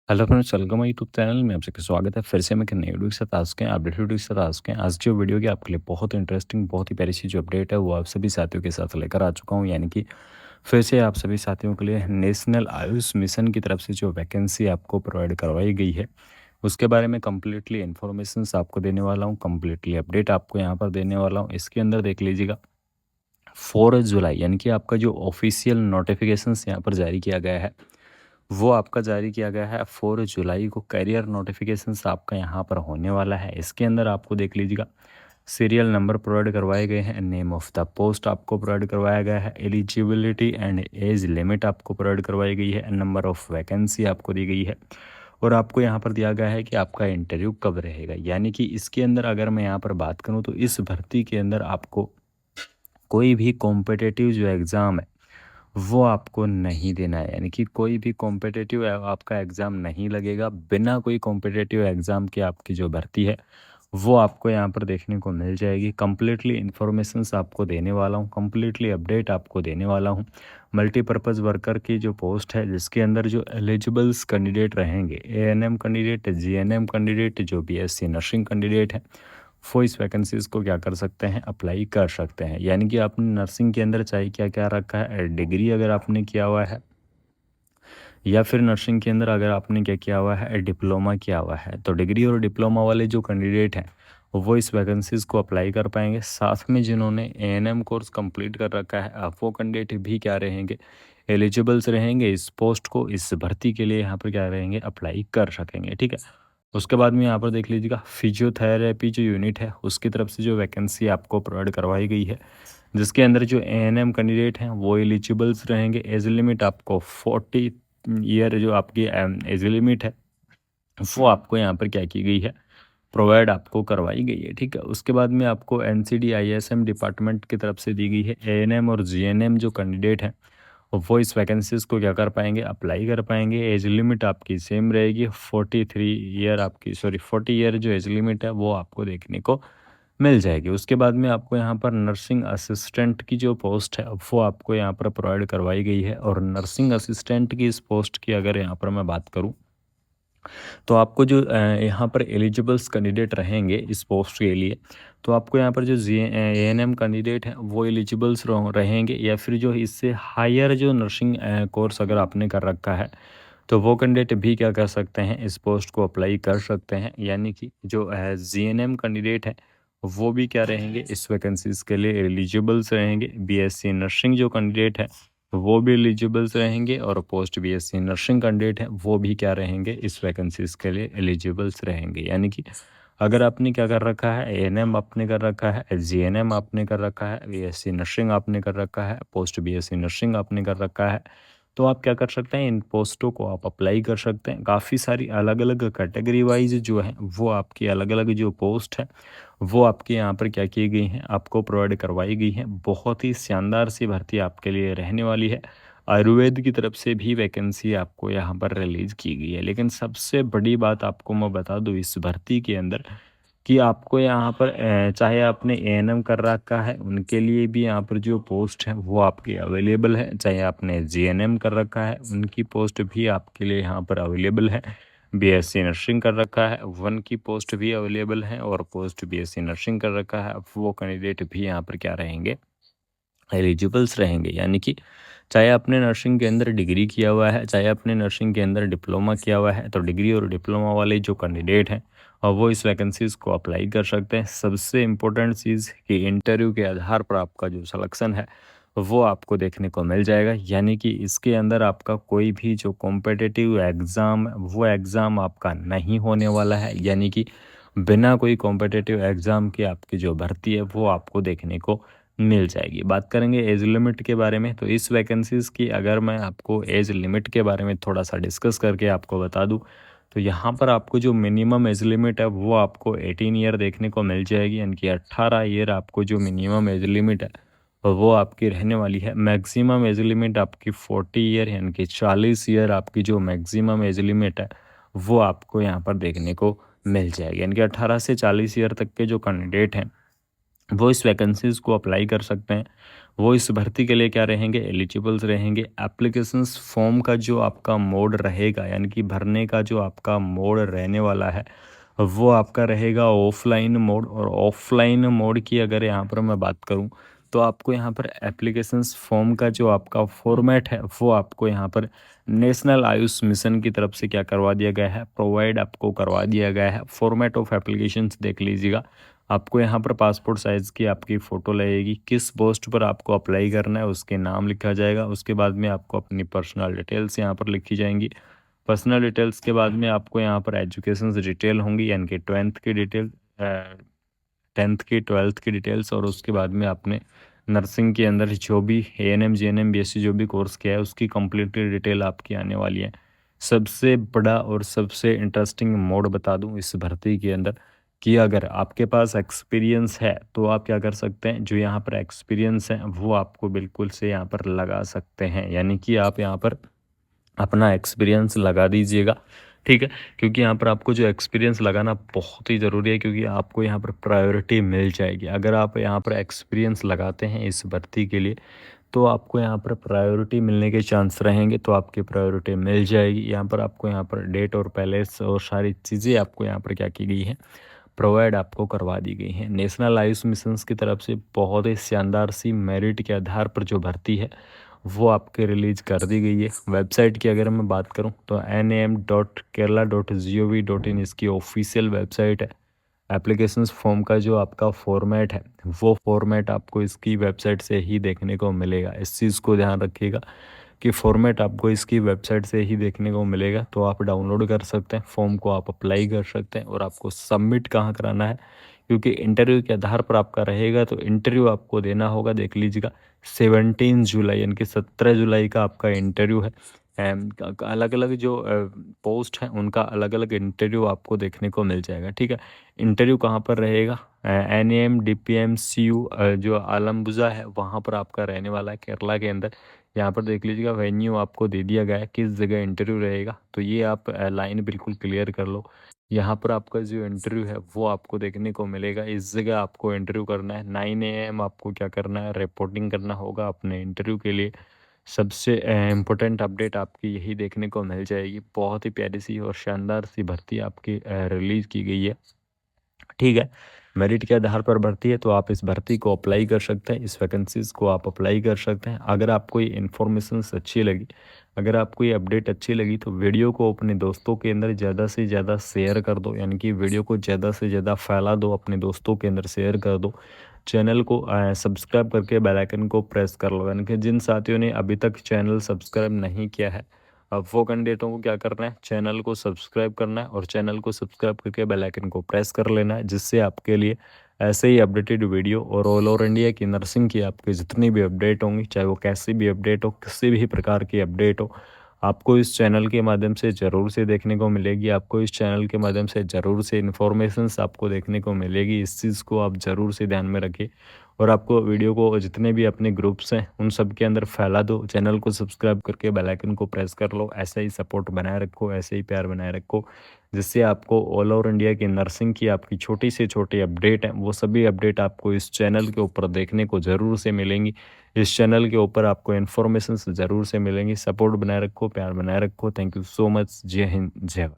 Hello friends, welcome my YouTube channel में। आप सबका स्वागत है फिर से मैं एक नई वीडियो के साथ आज के अपडेट वीडियो के साथ आज के आज जो वीडियो की आपके लिए बहुत इंटरेस्टिंग बहुत ही प्यारी सी जो अपडेट है वो आप सभी साथियों के साथ लेकर आ चुका हूँ। यानी कि फिर से आप सभी साथियों के लिए नेशनल आयुष मिशन की तरफ से जो वैकेंसी आपको प्रोवाइड करवाई गई है उसके बारे में कम्प्लीटली इन्फॉर्मेशन आपको देने वाला हूँ, कम्प्लीटली अपडेट आपको यहाँ पर देने वाला हूँ। इसके अंदर देख लीजिएगा 4 जुलाई यानी कि आपका जो ऑफिशियल नोटिफिकेशंस यहाँ पर जारी किया गया है वो आपका जारी किया गया है 4 जुलाई को। करियर नोटिफिकेशंस आपका यहाँ पर होने वाला है। इसके अंदर आपको देख लीजिएगा सीरियल नंबर प्रोवाइड करवाए गए हैं, नेम ऑफ द पोस्ट आपको प्रोवाइड करवाया गया है, एलिजिबिलिटी एंड एज लिमिट आपको प्रोवाइड करवाई गई है, नंबर ऑफ वैकेंसी आपको दी गई है और आपको यहाँ पर दिया गया है कि आपका इंटरव्यू कब रहेगा। यानी कि इसके अंदर अगर मैं यहाँ पर बात करूँ तो इस भर्ती के अंदर आपको कोई भी कॉम्पिटिटिव जो एग्ज़ाम है वो आपको नहीं देना है। यानी कि कोई भी कॉम्पिटिटिव आपका एग्ज़ाम नहीं लगेगा। बिना कोई कॉम्पिटिटिव एग्ज़ाम के आपकी जो भर्ती है वो आपको यहाँ पर देखने को मिल जाएगी। कंप्लीटली इन्फॉर्मेशंस आपको देने वाला हूँ, कंप्लीटली अपडेट आपको देने वाला हूँ। मल्टीपर्पज़ वर्कर की जो पोस्ट है जिसके अंदर जो एलिजिबल्स कैंडिडेट रहेंगे, एएनएम कैंडिडेट, जीएनएम कैंडिडेट, जो बीएससी नर्सिंग कैंडिडेट है वो इस वैकेंसीज़ को क्या कर सकते हैं, अप्लाई कर सकते हैं। यानी कि आपने नर्सिंग के अंदर चाहे क्या क्या रखा है, डिग्री अगर आपने किया हुआ है या फिर नर्सिंग के अंदर अगर आपने क्या किया हुआ है, डिप्लोमा किया हुआ है, तो डिग्री और डिप्लोमा वाले जो कैंडिडेट हैं वो इस वैकेंसीज़ को अप्लाई कर पाएंगे। साथ में जिन्होंने एएनएम कोर्स कंप्लीट कर रखा है अब वो कैंडिडेट भी क्या रहेंगे, एलिजिबल्स रहेंगे इस पोस्ट को, इस भर्ती के लिए यहाँ पर क्या रहेंगे, अप्लाई कर सकेंगे। ठीक है। उसके बाद में यहाँ पर देख लीजिएगा फिजियोथेरेपी जो यूनिट है उसकी तरफ से जो वैकेंसी आपको प्रोवाइड करवाई गई है जिसके अंदर जो एएनएम कैंडिडेट हैं वो एलिजिबल्स रहेंगे। एज लिमिट आपको 40 ईयर जो आपकी एज लिमिट है वो आपको यहाँ पर क्या की गई है, प्रोवाइड आपको करवाई गई है। ठीक है। उसके बाद में आपको एनसीडी आईएसएम डिपार्टमेंट की तरफ से दी गई है। एएनएम और जीएनएम जो कैंडिडेट हैं वो इस वैकेंसीज़ को क्या कर पाएंगे, अप्लाई कर पाएंगे। एज लिमिट आपकी सेम रहेगी 43 ईयर आपकी 40 ईयर जो एज लिमिट है वो आपको देखने को मिल जाएगी। उसके बाद में आपको यहाँ पर नर्सिंग असिस्टेंट की जो पोस्ट है वो आपको यहाँ पर प्रोवाइड करवाई गई है। और नर्सिंग असिस्टेंट की इस पोस्ट की अगर यहाँ पर मैं बात करूँ तो आपको जो यहाँ पर एलिजिबल्स कैंडिडेट रहेंगे इस पोस्ट के लिए, तो आपको यहाँ पर जो एएनएम कैंडिडेट हैं वो एलिजिबल्स रहेंगे या फिर जो इससे हायर जो नर्सिंग कोर्स अगर आपने कर रखा है तो वो कैंडिडेट भी क्या कर सकते हैं, इस पोस्ट को अप्लाई कर सकते हैं। यानी कि जो जीएनएम कैंडिडेट हैं वो भी क्या रहेंगे, इस वैकेंसीज़ के लिए एलिजिबल्स रहेंगे। बीएससी नर्सिंग जो कैंडिडेट है वो भी एलिजिबल्स रहेंगे और पोस्ट बीएससी नर्सिंग कैंडिडेट है वो भी क्या रहेंगे, इस वैकेंसीज़ के लिए एलिजिबल्स रहेंगे। यानी कि अगर आपने क्या कर रखा है, एएनएम आपने कर रखा है, जीएनएम आपने कर रखा है, बीएससी नर्सिंग आपने कर रखा है, पोस्ट बीएससी नर्सिंग आपने कर रखा है, तो आप क्या कर सकते हैं, इन पोस्टों को आप अप्लाई कर सकते हैं। काफ़ी सारी अलग अलग कैटेगरी वाइज जो है वो आपकी अलग अलग जो पोस्ट है वो आपके यहाँ पर क्या की गई हैं, आपको प्रोवाइड करवाई गई हैं। बहुत ही शानदार सी भर्ती आपके लिए रहने वाली है। आयुर्वेद की तरफ से भी वैकेंसी आपको यहाँ पर रिलीज़ की गई है। लेकिन सबसे बड़ी बात आपको मैं बता दूँ इस भर्ती के अंदर कि आपको यहाँ पर चाहे आपने एएनएम कर रखा है उनके लिए भी यहाँ पर जो पोस्ट है वो आपकी अवेलेबल है, चाहे आपने जीएनएम कर रखा है उनकी पोस्ट भी आपके लिए यहाँ पर अवेलेबल है। बीएससी नर्सिंग कर रखा है वन की पोस्ट भी अवेलेबल है और पोस्ट बीएससी नर्सिंग कर रखा है वो कैंडिडेट भी यहाँ पर क्या रहेंगे, एलिजिबल्स रहेंगे। यानी कि चाहे आपने नर्सिंग के अंदर डिग्री किया हुआ है, चाहे आपने नर्सिंग के अंदर डिप्लोमा किया हुआ है, तो डिग्री और डिप्लोमा वाले जो कैंडिडेट हैं और वो इस वैकेंसीज़ को अप्लाई कर सकते हैं। सबसे इम्पोर्टेंट चीज़ कि इंटरव्यू के आधार पर आपका जो सिलेक्शन है वो आपको देखने को मिल जाएगा। यानी कि इसके अंदर आपका कोई भी जो कॉम्पिटिटिव एग्ज़ाम वो एग्ज़ाम आपका नहीं होने वाला है। यानी कि बिना कोई कॉम्पिटिटिव एग्ज़ाम की आपकी जो भर्ती है वो आपको देखने को मिल जाएगी। बात करेंगे एज लिमिट के बारे में, तो इस वैकेंसीज़ की अगर मैं आपको एज लिमिट के बारे में थोड़ा सा डिस्कस करके आपको बता दूं तो यहाँ पर आपको जो मिनिमम एज लिमिट है वो आपको 18 ईयर देखने को मिल जाएगी। यानी कि 18 ईयर आपको जो मिनिमम एज लिमिट है वो आपकी रहने वाली है। मैक्सिमम एज लिमिट आपकी 40 ईयर यानी कि 40 ईयर आपकी जो मैक्सिमम एज लिमिट है वो आपको यहाँ पर देखने को मिल जाएगी। यानी कि 18 से 40 ईयर तक के जो कैंडिडेट हैं वो इस वैकेंसीज़ को अप्लाई कर सकते हैं। वो इस भर्ती के लिए क्या रहेंगे, एलिजिबल्स रहेंगे। एप्लीकेशंस फॉर्म का जो आपका मोड रहेगा, यानी कि भरने का जो आपका मोड रहने वाला है, वो आपका रहेगा ऑफलाइन मोड। और ऑफलाइन मोड की अगर यहाँ पर मैं बात करूँ, तो आपको यहाँ पर एप्लीकेशंस फॉर्म का जो आपका फॉर्मेट है, वो आपको यहाँ पर नेशनल आयुष मिशन की तरफ से क्या करवा दिया गया है, प्रोवाइड आपको करवा दिया गया है। फॉर्मेट ऑफ एप्लीकेशंस देख लीजिएगा। आपको यहाँ पर पासपोर्ट साइज़ की आपकी फ़ोटो लगेगी, किस पोस्ट पर आपको अप्लाई करना है उसके नाम लिखा जाएगा। उसके बाद में आपको अपनी पर्सनल डिटेल्स यहाँ पर लिखी जाएंगी। पर्सनल डिटेल्स के बाद में आपको यहाँ पर एजुकेशन डिटेल होंगी, यानी कि 10th की डिटेल, 10th की 12th की डिटेल्स। और उसके बाद में आपने नर्सिंग के अंदर जो भी एएनएम जीएनएम बीएससी जो भी कोर्स किया है उसकी कंप्लीटली डिटेल आपकी आने वाली है। सबसे बड़ा और सबसे इंटरेस्टिंग मोड बता दूं इस भर्ती के अंदर, कि अगर आपके पास एक्सपीरियंस है तो आप क्या कर सकते हैं, जो यहाँ पर एक्सपीरियंस है वो आपको बिल्कुल से यहाँ पर लगा सकते हैं, यानी कि आप यहाँ पर अपना एक्सपीरियंस लगा दीजिएगा। ठीक है, क्योंकि यहाँ पर आपको जो एक्सपीरियंस लगाना बहुत ही ज़रूरी है, क्योंकि आपको यहाँ पर प्रायोरिटी मिल जाएगी। अगर आप यहाँ पर एक्सपीरियंस लगाते हैं इस भर्ती के लिए, तो आपको यहाँ पर प्रायोरिटी मिलने के चांस रहेंगे, तो आपकी प्रायोरिटी मिल जाएगी। यहाँ पर आपको यहाँ पर डेट और पैलेस और सारी चीज़ें आपको यहाँ पर क्या की गई हैं, प्रोवाइड आपको करवा दी गई हैं। नेशनल आयुष मिशंस की तरफ से बहुत ही शानदार सी मेरिट के आधार पर जो भर्ती है वो आपके रिलीज कर दी गई है। वेबसाइट की अगर मैं बात करूं तो nam.kerala.gov.in इसकी ऑफिशियल वेबसाइट है। एप्लीकेशंस फॉर्म का जो आपका फॉर्मेट है, वो फॉर्मेट आपको इसकी वेबसाइट से ही देखने को मिलेगा। इस चीज़ को ध्यान रखिएगा कि फॉर्मेट आपको इसकी वेबसाइट से ही देखने को मिलेगा। तो आप डाउनलोड कर सकते हैं, फॉर्म को आप अप्लाई कर सकते हैं। और आपको सबमिट कहाँ कराना है, क्योंकि इंटरव्यू के आधार पर आपका रहेगा, तो इंटरव्यू आपको देना होगा। देख लीजिएगा 17 जुलाई यानी कि 17 जुलाई का आपका इंटरव्यू है। अलग अलग जो पोस्ट हैं उनका अलग अलग इंटरव्यू आपको देखने को मिल जाएगा। ठीक है, इंटरव्यू कहाँ पर रहेगा, NAM DPM CU जो आलमबुजा है वहाँ पर आपका रहने वाला है, केरला के अंदर। यहाँ पर देख लीजिएगा वेन्यू आपको दे दिया गया है, किस जगह इंटरव्यू रहेगा। तो ये आप लाइन बिल्कुल क्लियर कर लो। यहाँ पर आपका जो इंटरव्यू है वो आपको देखने को मिलेगा, इस जगह आपको इंटरव्यू करना है। 9 AM आपको क्या करना है, रिपोर्टिंग करना होगा अपने इंटरव्यू के लिए। सबसे इम्पोर्टेंट अपडेट आपकी यही देखने को मिल जाएगी। बहुत ही प्यारी सी और शानदार सी भर्ती आपकी रिलीज़ की गई है। ठीक है, मेरिट के आधार पर भर्ती है, तो आप इस भर्ती को अप्लाई कर सकते हैं, इस वैकेंसीज़ को आप अप्लाई कर सकते हैं। अगर आपको ये इन्फॉर्मेशंस अच्छी लगी, अगर आपको ये अपडेट अच्छी लगी, तो वीडियो को अपने दोस्तों के अंदर ज़्यादा से ज़्यादा शेयर कर दो, यानी कि वीडियो को ज़्यादा से ज़्यादा फैला दो, अपने दोस्तों के अंदर शेयर कर दो। चैनल को सब्सक्राइब करके बेल आइकन को प्रेस कर लो, यानी कि जिन साथियों ने अभी तक चैनल सब्सक्राइब नहीं किया है, अब वो कैंडिडेटों को क्या करना है, चैनल को सब्सक्राइब करना है। और चैनल को सब्सक्राइब करके बेल आइकन को प्रेस कर लेना है, जिससे आपके लिए ऐसे ही अपडेटेड वीडियो और ऑल ओवर इंडिया की नर्सिंग की आपकी जितनी भी अपडेट होंगी, चाहे वो कैसी भी अपडेट हो, किसी भी प्रकार की अपडेट हो, आपको इस चैनल के माध्यम से ज़रूर से देखने को मिलेगी। आपको इस चैनल के माध्यम से ज़रूर से इन्फॉर्मेशंस आपको देखने को मिलेगी। इस चीज़ को आप ज़रूर से ध्यान में रखिए। और आपको वीडियो को जितने भी अपने ग्रुप्स हैं उन सब के अंदर फैला दो। चैनल को सब्सक्राइब करके बेल आइकन को प्रेस कर लो। ऐसे ही सपोर्ट बनाए रखो, ऐसे ही प्यार बनाए रखो, जिससे आपको ऑल ओवर इंडिया की नर्सिंग की आपकी छोटी से छोटी अपडेट है, वो सभी अपडेट आपको इस चैनल के ऊपर देखने को ज़रूर से मिलेंगी। इस चैनल के ऊपर आपको इन्फॉर्मेशन ज़रूर से मिलेंगी। सपोर्ट बनाए रखो, प्यार बनाए रखो। Thank you so much. जय हिंद, जय भारत।